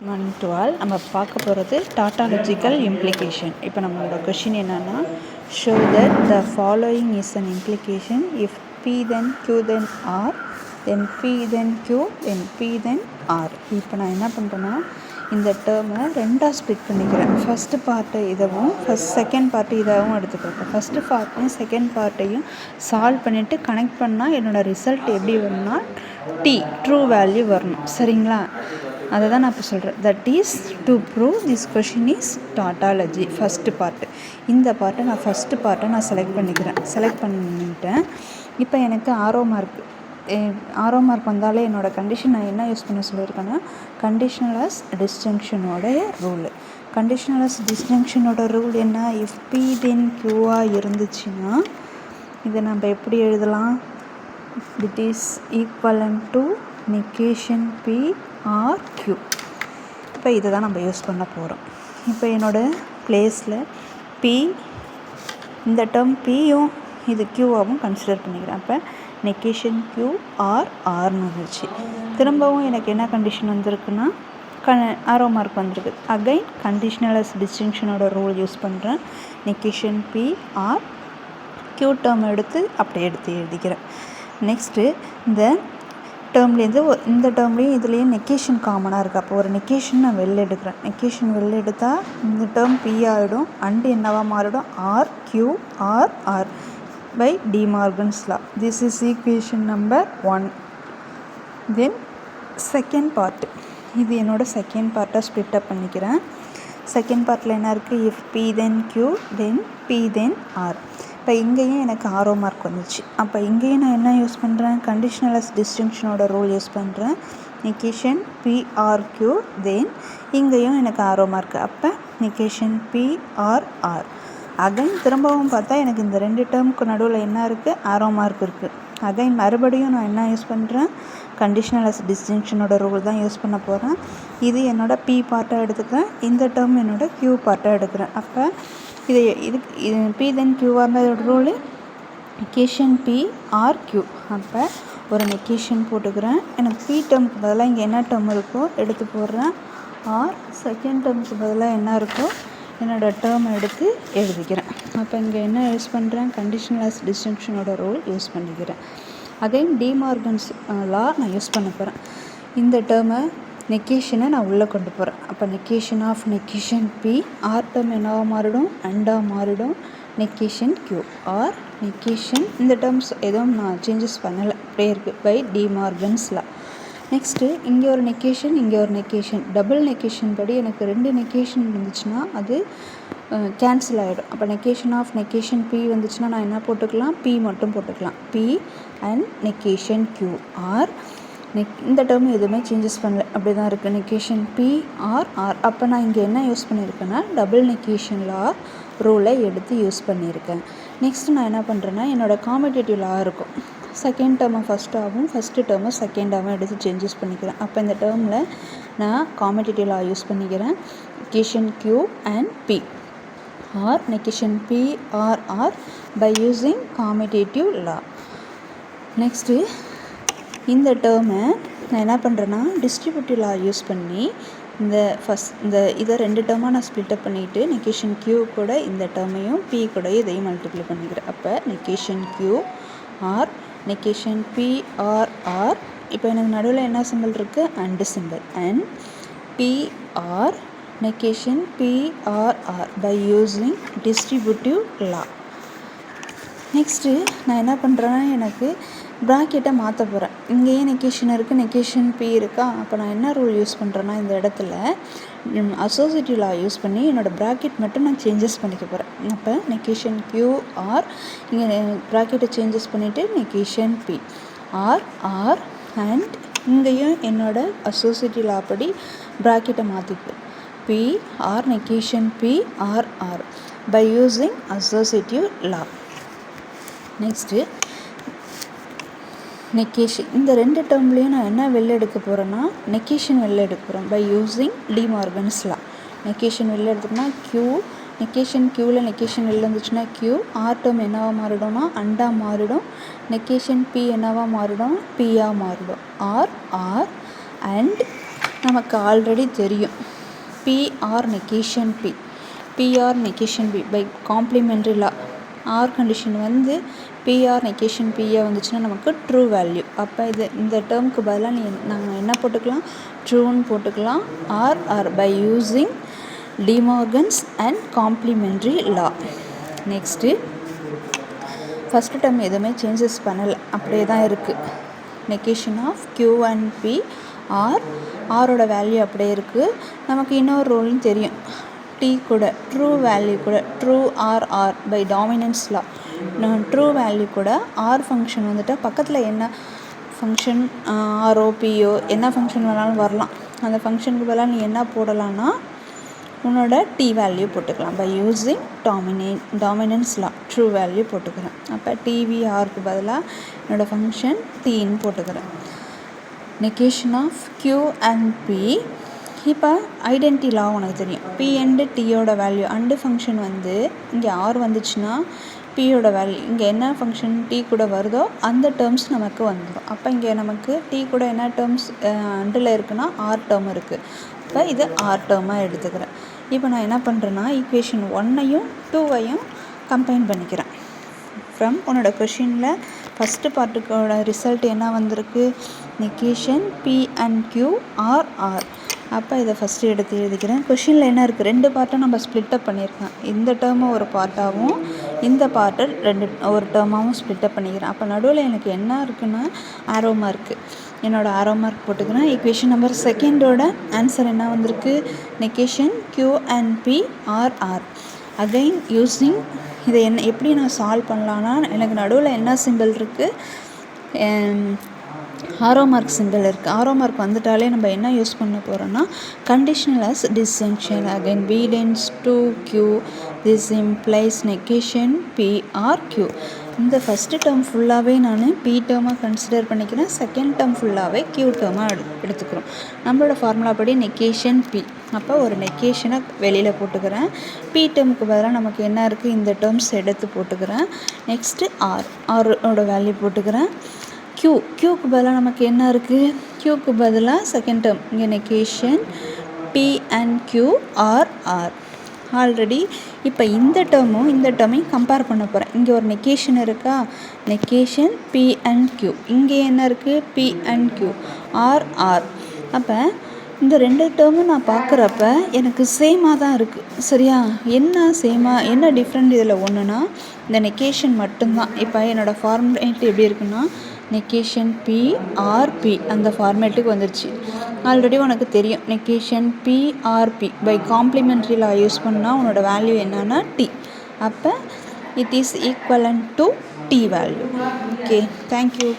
Morning to all. நம்ம பார்க்க போகிறது டாட்டாலஜிக்கல் இம்ப்ளிகேஷன். இப்போ நம்மளோட கொஷின் என்னென்னா, show that the following is an implication if P then Q then R then P then Q then P then R. இப்போ நான் என்ன பண்ணுறேன்னா, இந்த டேர்மை ரெண்டாக ஸ்ப்ளிட் பண்ணிக்கிறேன். ஃபஸ்ட்டு பார்ட்டு இதவும் செகண்ட் பார்ட்டு இதவும் எடுத்துக்கிறேன். ஃபஸ்ட்டு பார்ட்டையும் செகண்ட் பார்ட்டையும் சால்வ் பண்ணிவிட்டு கனெக்ட் பண்ணால் என்னோடய ரிசல்ட் எப்படி வரும்னா ட்ரூ வேல்யூ வரணும். சரிங்களா? அதை தான் நான் இப்போ சொல்கிறேன். That is to prove this question is tautology first part. இந்த பார்ட்டை நான் ஃபஸ்ட்டு பார்ட்டை நான் செலக்ட் பண்ணிட்டேன். இப்போ எனக்கு ஆரோ மார்க் வந்தாலே என்னோடய கண்டிஷன் நான் என்ன யூஸ் பண்ண சொல்லியிருக்கேன்னா, கண்டிஷனலஸ் டிஸ்டங்ஷனோடைய ரூலு. கண்டிஷனலஸ் டிஸ்டங்ஷனோட ரூல் என்ன? இஃப் பி தென் கியூவாக இருந்துச்சுன்னா இதை நம்ம எப்படி எழுதலாம்? It is equivalent to negation P or Q. இப்போ இதை தான் நம்ம யூஸ் பண்ண போகிறோம். இப்போ என்னோடய பிளேஸில் பி, இந்த டேர்ம் பியும் இது கியூவாகவும் கன்சிடர் பண்ணிக்கிறேன். அப்போ நெகேஷன் கியூ ஆர் ஆர்னு வந்துச்சு. திரும்பவும் எனக்கு என்ன கண்டிஷன் வந்திருக்குன்னா, ஆரோ மார்க் வந்திருக்கு. அகைன் கண்டிஷனலஸ் டிஸ்டிங்ஷனோட ரூல் யூஸ் பண்ணுறேன். Negation P or Q term அப்படியே எடுத்து எழுதிக்கிறேன். நெக்ஸ்ட்டு இந்த டேர்ம்லேருந்து இந்த டேர்ம்லேயும் இதுலேயும் நெகேஷன் காமனாக இருக்குது. அப்போ ஒரு நெகேஷன் நான் வெளில எடுக்கிறேன். நெகேஷன் வெளில எடுத்தால் இந்த டேர்ம் பி ஆகிடும். அண்டு என்னவாக மாறிடும்? Or Q or R by de Morgan's law. This is equation number 1. Then second part, இது என்னோடய செகண்ட் பார்ட்டை ஸ்ப்ளிட் அப் பண்ணிக்கிறேன். செகண்ட் பார்ட்டில் என்ன இருக்குது? If P then Q then P then R. இப்போ இங்கேயும் எனக்கு ஆரோ மார்க் வந்துச்சு. அப்போ இங்கேயும் நான் என்ன யூஸ் பண்ணுறேன்? கண்டிஷனலஸ் டிஸ்டிங்ஷனோட ரூல் யூஸ் பண்ணுறேன். Negation P or Q then இங்கேயும் எனக்கு ஆரோ மார்க். அப்போ negation P or R. Again திரும்பவும் பார்த்தா எனக்கு இந்த ரெண்டு டேர்முக்கு நடுவில் என்ன இருக்குது? ஆரோ மார்க் இருக்குது. அகைன் மறுபடியும் நான் என்ன யூஸ் பண்ணுறேன்? கண்டிஷனலஸ் டிஸ்டிங்ஷனோட ரூல் தான் யூஸ் பண்ண போகிறேன். இது என்னோட பி பார்ட்டாக எடுத்துக்கிறேன். இந்த டேர்ம் என்னோட கியூ பார்ட்டாக எடுக்கிறேன். அப்போ இது பி தென் கியூவாக இதோட rule negation P or Q. அப்போ ஒரு நெகேஷன் போட்டுக்கிறேன். எனக்கு பி டேர்முக்கு பதிலாக இங்கே என்ன டேர்ம் இருக்கோ எடுத்து போடுறேன். ஆர் செகண்ட் டேர்முக்கு பதிலாக என்ன இருக்கோ என்னோடய டேர்ம் எடுத்து எழுதிக்கிறேன். அப்போ இங்கே என்ன யூஸ் பண்ணுறேன்? கண்டிஷனலஸ் டிஸ்டிங்ஷனோட ரூல் யூஸ் பண்ணிக்கிறேன். அகைன் டி மார்கன்ஸ் லா நான் யூஸ் பண்ண போகிறேன். இந்த டேர்மை நெகேஷனை நான் உள்ளே கொண்டு போகிறேன். அப்போ negation of negation P, or term என்னவாக மாறிடும்? அண்டாக மாறிடும். நெகேஷன் கியூ ஆர் நெகேஷன், இந்த டேர்ம்ஸ் எதுவும் நான் சேஞ்சஸ் பண்ணலை, அப்படியே இருக்குது by de Morgan's law. Next இங்கே ஒரு நெகேஷன், இங்கே ஒரு நெகேஷன். டபுள் நெகேஷன் படி எனக்கு ரெண்டு நெகேஷன் இருந்துச்சுன்னா அது கேன்சல் ஆகிடும். அப்போ நெகேஷன் ஆஃப் நெகேஷன் பி வந்துச்சுன்னா நான் என்ன போட்டுக்கலாம்? பி மட்டும் போட்டுக்கலாம். P and negation Q or இந்த டேர்ம் எதுவுமே சேஞ்சஸ் பண்ணல, அப்படி தான் இருக்குது. Negation P or R. அப்போ நான் இங்கே என்ன யூஸ் பண்ணியிருக்கேன்னா, டபுள் நெகேஷன் லா ரூலை எடுத்து யூஸ் பண்ணியிருக்கேன். நெக்ஸ்ட்டு நான் என்ன பண்ணுறேன்னா, என்னோடய காம்படேட்டிவ் லா இருக்கும். செகண்ட் டேர்மை ஃபஸ்ட்டாகவும் ஃபஸ்ட்டு டேர்மை செகண்டாகவும் எடுத்து சேஞ்சஸ் பண்ணிக்கிறேன். அப்போ இந்த டேர்மில் நான் காம்படேட்டிவ் லா யூஸ் பண்ணிக்கிறேன். Negation Q and P or negation P or R by using commutative law. Next இந்த டேர்மை நான் என்ன பண்ணுறேன்னா, டிஸ்ட்ரிபியூட்டிவ் லா யூஸ் பண்ணி இதை ரெண்டு டேர்மாக நான் ஸ்ப்ளிட்டப் பண்ணிவிட்டு நெகேஷன் கியூ கூட இந்த டேர்மையும் பி கூட இதையும் மல்டிப்ளை பண்ணிக்கிறேன். அப்போ negation Q or negation P or R. இப்போ எனக்கு நடுவில் என்ன சிம்பிள் இருக்குது? And simple. And P or negation P or R by using distributive law. Next நான் என்ன பண்ணுறேன்னா, எனக்கு ப்ராக்கெட்டை மாற்ற போகிறேன். இங்கேயே நெகேஷன் இருக்குது, நெகேஷன் பி இருக்கா. அப்போ நான் என்ன ரூல் யூஸ் பண்ணுறேன்னா, இந்த இடத்துல அசோசியேட்டிவ் லா யூஸ் பண்ணி என்னோடய ப்ராக்கெட் மட்டும் நான் சேஞ்சஸ் பண்ணிக்க போகிறேன். அப்போ நெகேஷன் கியூ ஆர் இங்கே ப்ராக்கெட்டை சேஞ்சஸ் பண்ணிவிட்டு negation P or R and இங்கேயும் என்னோடய அசோசியேட்டிவ் லா படி ப்ராக்கெட்டை மாற்றிப்பேன். P or negation P or R by using associative law. Next negation, இந்த ரெண்டு டேர்ம்லேயும் நான் என்ன வெளில எடுக்க போகிறேன்னா, நெகேஷன் வெளில எடுக்க போகிறேன் by using de Morgan's law. Negation வெளில எடுத்தோம்னா கியூ, நெகேஷன் கியூவில் நெகேஷன் வெளில இருந்துச்சுன்னா கியூ, ஆர் டேர்ம் என்னவாக மாறிடும்னா அண்டாக மாறிடும். நெகேஷன் பி என்னவாக மாறிடும்? பியாக மாறிடும். ஆர் ஆர் அண்ட் நமக்கு ஆல்ரெடி தெரியும். P or negation P, P or negation P by complementary law. Or condition வந்து பிஆர் நெகேஷன் பிஏ வந்துச்சுன்னா நமக்கு ட்ரூ வேல்யூ. அப்போ இந்த டேர்முக்கு பதிலாக நாங்கள் என்ன போட்டுக்கலாம், ட்ரூன்னு போட்டுக்கலாம். Or by using de Morgan's and complementary law. Next first term எதுவுமே சேஞ்சஸ் பண்ணலை, அப்படியே தான் இருக்குது. Negation of Q and P ஆரோட வேல்யூ அப்படியே இருக்குது. நமக்கு இன்னொரு ரூல்னு தெரியும், T கூட ட்ரூ வேல்யூ கூட true or by dominance law. True value கூட ஆர் ஃபங்க்ஷன் வந்துட்டு பக்கத்தில் என்ன ஃபங்க்ஷன் ஆரோ பிஓ என்ன ஃபங்க்ஷன் வேணாலும் வரலாம். அந்த ஃபங்க்ஷனுக்கு பதிலாக நீ என்ன போடலான்னா உன்னோட டி வேல்யூ போட்டுக்கலாம். By using dominance law true value போட்டுக்கிறேன். அப்போ டிவிஆருக்கு பதிலாக என்னோடய ஃபங்க்ஷன் டீன்னு போட்டுக்கிறேன். Negation of Q and P. இப்போ ஐடென்டி லா உனக்கு தெரியும். P அண்டு Tயோட வேல்யூ அண்டு ஃபங்க்ஷன் வந்து இங்கே ஆர் வந்துச்சுன்னா பியோட வேல்யூ இங்கே என்ன ஃபங்க்ஷன் T கூட வருதோ அந்த டேர்ம்ஸ் நமக்கு வந்துடும். அப்போ இங்கே நமக்கு T கூட என்ன டேர்ம்ஸ் அண்டில் இருக்குன்னா ஆர் டேர்ம் இருக்குது. இப்போ இது ஆர் டேர்மாக எடுத்துக்கிறேன். இப்போ நான் என்ன பண்ணுறேன்னா ஈக்குவேஷன் 1ஐயும் 2ஐயும் கம்பைன் பண்ணிக்கிறேன். ஃப்ரம் உன்னோட கொஷினில் ஃபஸ்ட்டு பார்ட்டுக்கோட ரிசல்ட் என்ன வந்திருக்கு, negation P and Q or. அப்போ இதை ஃபஸ்ட்டு எடுத்து எழுதிக்கிறேன். கொஷினில் என்ன இருக்குது, 2 பார்ட்டை நம்ம ஸ்ப்ளிட்டப் பண்ணியிருக்கேன். இந்த டேர்மை ஒரு பார்ட்டாகவும் இந்த பார்ட்டை ஒரு டேர்மாகவும் ஸ்ப்ளிட்டப் பண்ணிக்கிறேன். அப்போ நடுவில் எனக்கு என்ன இருக்குன்னா ஆரோ மார்க்கு, என்னோடய ஆரோ மார்க் போட்டுக்கிறேன். ஈக்குவேஷன் நம்பர் செகண்டோட ஆன்சர் என்ன வந்திருக்கு, negation Q and P or. Again using இதை எப்படி நான் சால்வ் பண்ணலான்னா எனக்கு நடுவில் என்ன சிம்பிள் இருக்குது, ஆரோ மார்க் சிம்பிள் இருக்குது. ஆரோ மார்க் வந்துட்டாலே நம்ம என்ன யூஸ் பண்ண போகிறோன்னா conditional as disjunction. Again B tends to Q, this implies negation P or Q. இந்த ஃபஸ்ட்டு டேர்ம் ஃபுல்லாகவே நான் P டேர்மாக கன்சிடர் பண்ணிக்கிறேன். செகண்ட் டேர்ம் ஃபுல்லாகவே Q டேர்மாக எடுத்துக்கிறோம். நம்மளோட ஃபார்முலா படி நெகேஷன் P. அப்போ ஒரு நெகேஷனை வெளியில் போட்டுக்கிறேன். P டேர்முக்கு பதிலாக நமக்கு என்ன இருக்குது, இந்த டேர்ம்ஸ் எடுத்து போட்டுக்கிறேன். நெக்ஸ்ட்டு ஆரோட வேல்யூ போட்டுக்கிறேன். க்யூக்கு பதிலாக நமக்கு என்ன இருக்குது, க்யூக்கு பதிலாக செகண்ட் டேர்ம் இங்கே negation P and Q or. Already இப்போ இந்த டேர்மையும் கம்பேர் பண்ண போகிறேன். இங்கே ஒரு நெகேஷன் இருக்கா, நெகேஷன் P அண்ட் Q. இங்கே என்ன இருக்குது, P அண்ட் Q ஆர். அப்போ இந்த 2 டேர்மும் நான் பார்க்குறப்ப எனக்கு சேமாக தான் இருக்குது. சரியா, என்ன டிஃப்ரெண்ட் இதில் ஒன்றுனா இந்த நெகேஷன் மட்டும்தான். இப்போ என்னோடய ஃபார்மேட் எப்படி இருக்குன்னா நெகேஷன் P ஆர் P அந்த ஃபார்மேட்டுக்கு வந்துருச்சு. ஆல்ரெடி உனக்கு தெரியும் negation P or P by complementary law use பண்ணால் உன்னோட வேல்யூ என்னன்னா T. அப்போ it is equivalent to T value. Okay, thank you.